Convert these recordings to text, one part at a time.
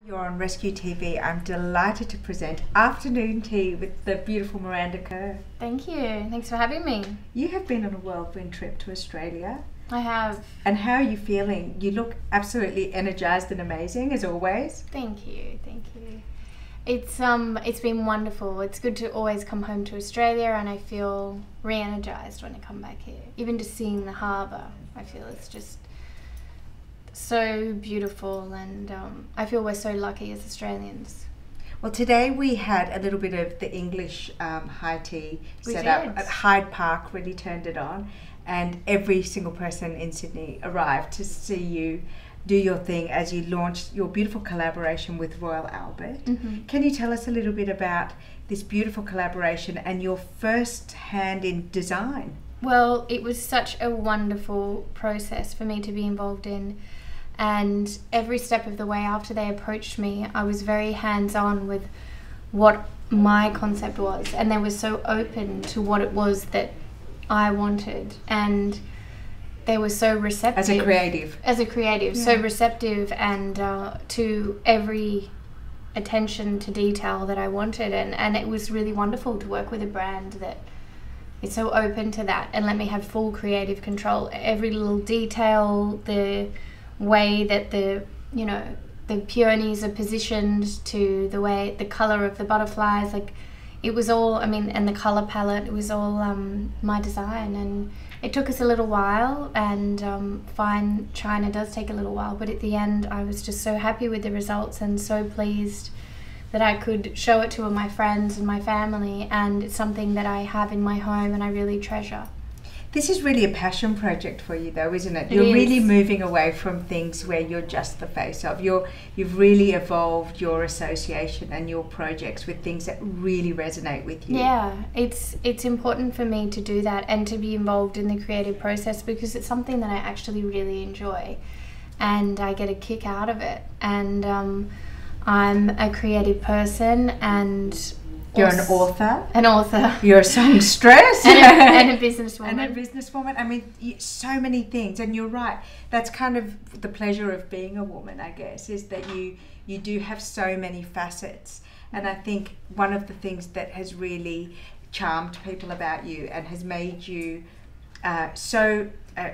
You're on Rescue TV. I'm delighted to present Afternoon Tea with the beautiful Miranda Kerr. Thank you. Thanks for having me. You have been on a whirlwind trip to Australia. I have. And how are you feeling? You look absolutely energised and amazing, as always. Thank you. Thank you. It's been wonderful. It's good to always come home to Australia, and I feel re-energised when I come back here. Even just seeing the harbour, I feel it's just so beautiful, and I feel we're so lucky as Australians. Well, today we had a little bit of the English high tea set up at Hyde Park, really turned it on, and every single person in Sydney arrived to see you do your thing as you launched your beautiful collaboration with Royal Albert. Mm-hmm. Can you tell us a little bit about this beautiful collaboration and your first hand in design? Well, it was such a wonderful process for me to be involved in. And every step of the way after they approached me, I was very hands-on with what my concept was, and they were so open to what it was that I wanted, and they were so receptive. As a creative, yeah. So receptive and to every attention to detail that I wanted, and it was really wonderful to work with a brand that is so open to that and let me have full creative control. Every little detail, the way that the peonies are positioned, to the way the color of the butterflies, like it was all, and the color palette, it was all my design. And it took us a little while, and fine china does take a little while, but at the end I was just so happy with the results and so pleased that I could show it to my friends and my family, and it's something that I have in my home and I really treasure. This is really a passion project for you, though, isn't it? You're really moving away from things where you're just the face of. You've really evolved your association and your projects with things that really resonate with you. Yeah, it's important for me to do that and to be involved in the creative process, because it's something that I actually really enjoy and I get a kick out of it. And I'm a creative person, and you're an author. An author. You're a songstress. and a businesswoman. And a businesswoman. So many things. And you're right. That's kind of the pleasure of being a woman, I guess, is that you do have so many facets. And I think one of the things that has really charmed people about you and has made you so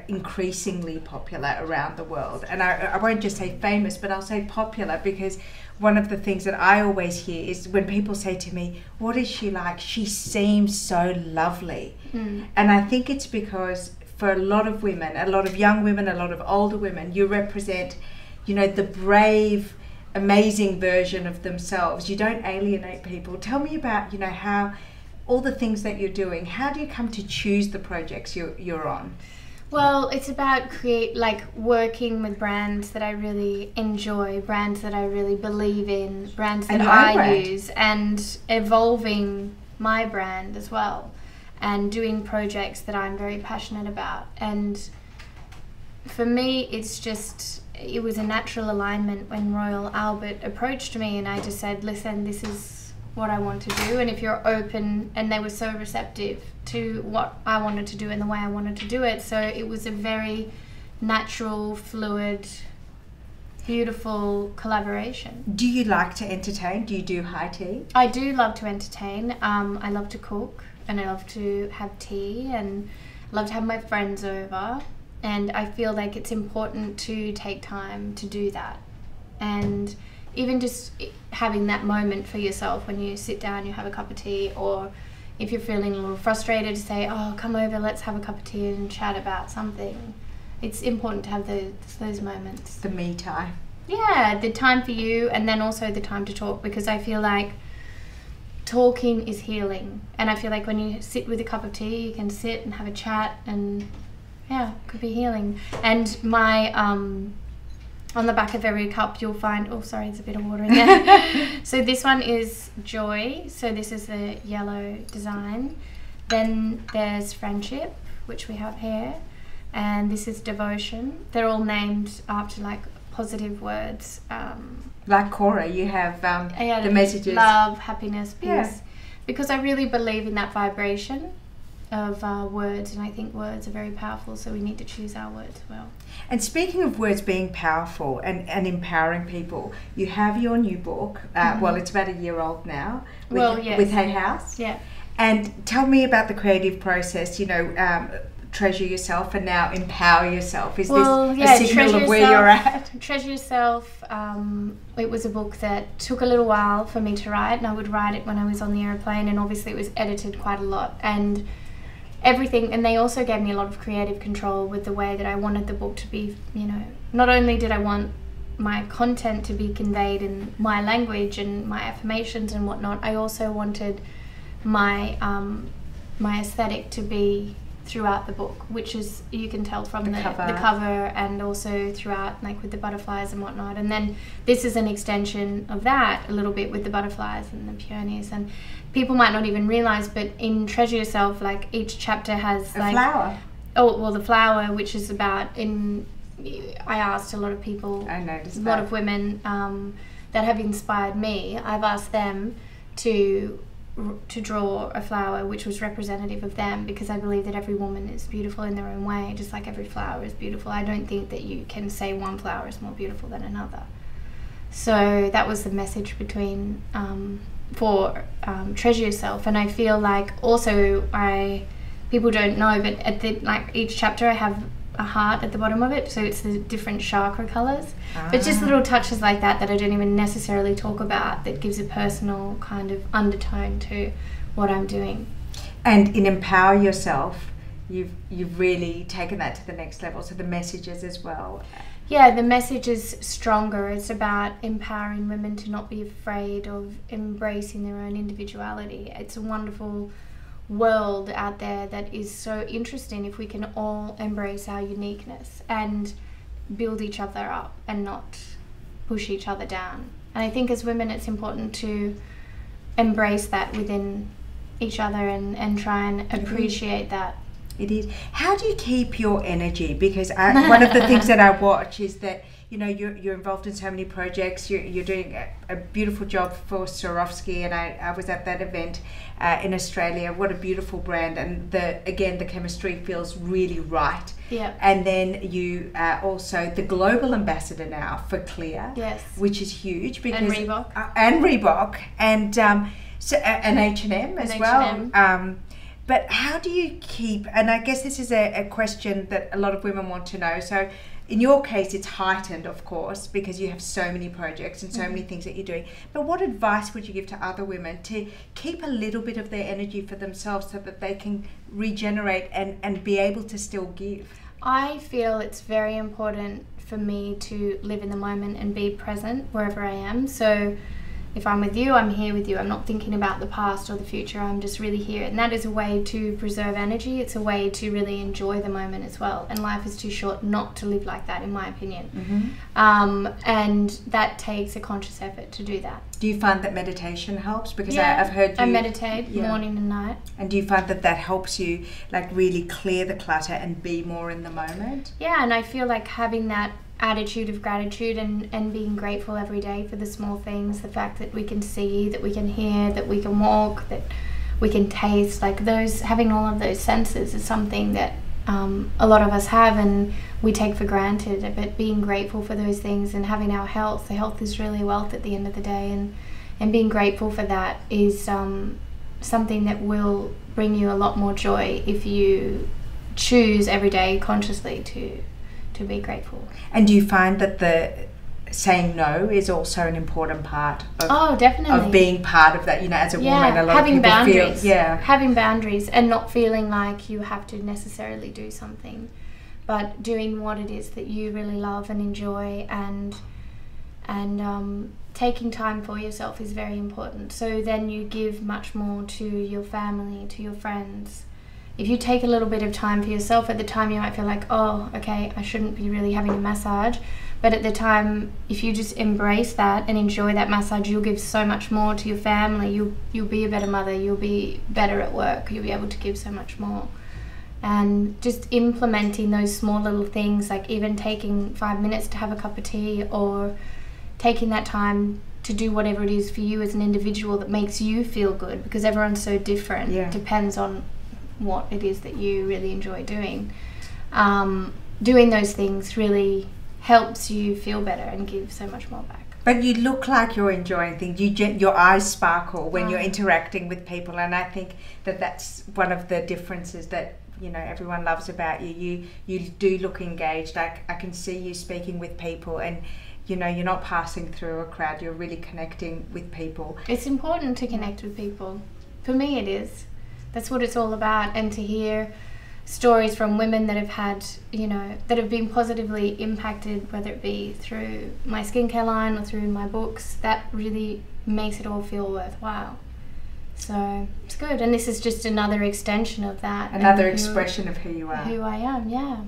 increasingly popular around the world. And I won't just say famous, but I'll say popular, because one of the things that I always hear is when people say to me, what is she like? She seems so lovely. And I think it's because for a lot of women, a lot of young women, a lot of older women, you represent, the brave, amazing version of themselves. You don't alienate people. Tell me about, how all the things that you're doing. How do you come to choose the projects you're on? Well, it's about working with brands that I really enjoy, brands that I really believe in, brands that I use, and evolving my brand as well, and doing projects that I'm very passionate about. And for me, it was a natural alignment when Royal Albert approached me, and I just said, listen, this is what I want to do, and if you're open, and they were so receptive to what I wanted to do and the way I wanted to do it, so it was a very natural, fluid, beautiful collaboration. Do you like to entertain? Do you do high tea? I do love to entertain. I love to cook, and I love to have tea, and love to have my friends over, and I feel like it's important to take time to do that. And even just having that moment for yourself when you sit down, you have a cup of tea, or if you're feeling a little frustrated, to say, oh, come over, let's have a cup of tea and chat about something. It's important to have those moments. The me time. Yeah, the time for you, and then also the time to talk, because I feel like talking is healing. And I feel like when you sit with a cup of tea, you can sit and have a chat, and yeah, it could be healing. And my on the back of every cup you'll find, oh sorry, there's a bit of water in there. So this one is joy, so this is the yellow design. Then there's friendship, which we have here, and this is devotion. They're all named after positive words. Like Cora, you have the messages. Love, happiness, peace. Yeah. Because I really believe in that vibration, words, and I think words are very powerful, so we need to choose our words well. And speaking of words being powerful and empowering people, you have your new book. Well, it's about a year old now. With Hay House. Yeah. And tell me about the creative process. Treasure yourself and now empower yourself. Is this a signal of where you're at? Treasure Yourself. It was a book that took a little while for me to write, and I would write it when I was on the airplane, and obviously it was edited quite a lot and everything. And they also gave me a lot of creative control with the way that I wanted the book to be. Not only did I want my content to be conveyed in my language and my affirmations and whatnot, I also wanted my aesthetic to be throughout the book, which is, you can tell from the cover and also throughout, like with the butterflies and whatnot. And then this is an extension of that a little bit with the butterflies and the peonies. And people might not even realize, but in Treasure Yourself, like each chapter has a flower. Oh, well, the flower, which is about, I asked a lot of people, I noticed a lot of women that have inspired me, I've asked them to draw a flower which was representative of them, because I believe that every woman is beautiful in their own way, just like every flower is beautiful. I don't think that you can say one flower is more beautiful than another. So that was the message for Treasure Yourself. And I feel like also people don't know, but at each chapter I have a heart at the bottom of it, so it's the different chakra colors. But just little touches like that I don't even necessarily talk about, that gives a personal kind of undertone to what I'm doing. And in Empower Yourself, you've really taken that to the next level, so the messages as well. Yeah, the message is stronger. It's about empowering women to not be afraid of embracing their own individuality. It's a wonderful world out there that is so interesting if we can all embrace our uniqueness and build each other up and not push each other down. And I think as women it's important to embrace that within each other and try and appreciate that. It is. How do you keep your energy? Because one of the things that I watch is that you're involved in so many projects. You're doing a beautiful job for Swarovski, and I was at that event in Australia. What a beautiful brand, and the chemistry feels really right. Yeah. And then you are also the global ambassador now for Clear. Yes. Which is huge, because and Reebok and H&M as well. But how do you keep, and I guess this is a question that a lot of women want to know. So in your case, it's heightened, of course, because you have so many projects and so many things that you're doing. But what advice would you give to other women to keep a little bit of their energy for themselves so that they can regenerate and be able to still give? I feel it's very important for me to live in the moment and be present wherever I am. So if I'm with you, I'm here with you. I'm not thinking about the past or the future. I'm just really here. And that is a way to preserve energy. It's a way to really enjoy the moment as well. And life is too short not to live like that, in my opinion. And that takes a conscious effort to do that. Do you find that meditation helps? Because I've heard you... I meditate morning and night. And do you find that helps you really clear the clutter and be more in the moment? Yeah, and I feel like having that attitude of gratitude and being grateful every day for the small things, the fact that we can see, that we can hear, that we can walk, that we can taste, having all of those senses is something that a lot of us have and we take for granted. But being grateful for those things and having our health, the health is really wealth at the end of the day, and being grateful for that is something that will bring you a lot more joy if you choose every day consciously to be grateful. And do you find that the saying no is also an important part of, definitely, of being part of that, as a woman? A lot having of people boundaries. Feel, having boundaries and not feeling like you have to necessarily do something, but doing what it is that you really love and enjoy, and taking time for yourself is very important. So then you give much more to your family, to your friends. If you take a little bit of time for yourself, at the time you might feel like, oh, okay, I shouldn't be really having a massage. But at the time, if you just embrace that and enjoy that massage, you'll give so much more to your family. You'll be a better mother. You'll be better at work. You'll be able to give so much more. And just implementing those small little things, like even taking 5 minutes to have a cup of tea, or taking that time to do whatever it is for you as an individual that makes you feel good, because everyone's so different. Yeah. Depends on what it is that you really enjoy doing, doing those things really helps you feel better and give so much more back. But you look like you're enjoying things. Your eyes sparkle when you're interacting with people, and I think that that's one of the differences that, you know, everyone loves about you. You do look engaged. I can see you speaking with people, and you know, you're not passing through a crowd. You're really connecting with people. It's important to connect with people. For me, it is. That's what it's all about. And to hear stories from women that have had, you know, that have been positively impacted, whether it be through my skincare line or through my books, that really makes it all feel worthwhile. So it's good. And this is just another extension of that. Another expression of who you are. Who I am, yeah.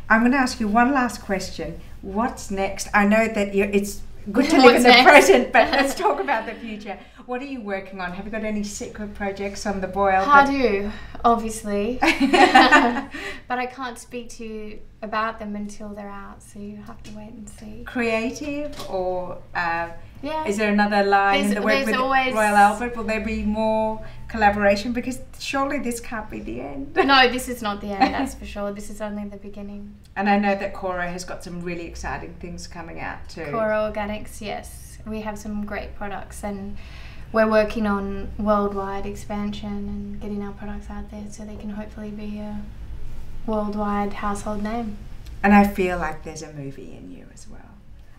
I'm going to ask you one last question. What's next? I know that it's good to live in the present, but let's talk about the future. What are you working on? Have you got any secret projects on the boil? I do, obviously. But I can't speak to you about them until they're out, so you have to wait and see. Creative or... yeah. Is there another line in the work with Royal Albert? Will there be more collaboration? Because surely this can't be the end. No, this is not the end, that's for sure. This is only the beginning. And I know that Cora has got some really exciting things coming out too. Cora Organics, yes. We have some great products, and we're working on worldwide expansion and getting our products out there so they can hopefully be a worldwide household name. And I feel like there's a movie in you as well.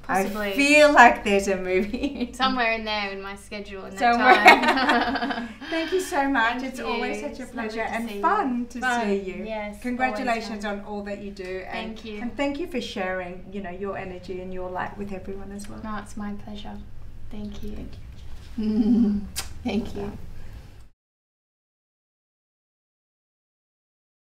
Possibly. I feel like there's a movie. Somewhere in there in my schedule in that time. Thank you so much. It's always such a pleasure and fun to see you. Yes. Congratulations on all that you do. Thank you. And thank you for sharing, you know, your energy and your light with everyone as well. No, it's my pleasure. Thank you. Thank you.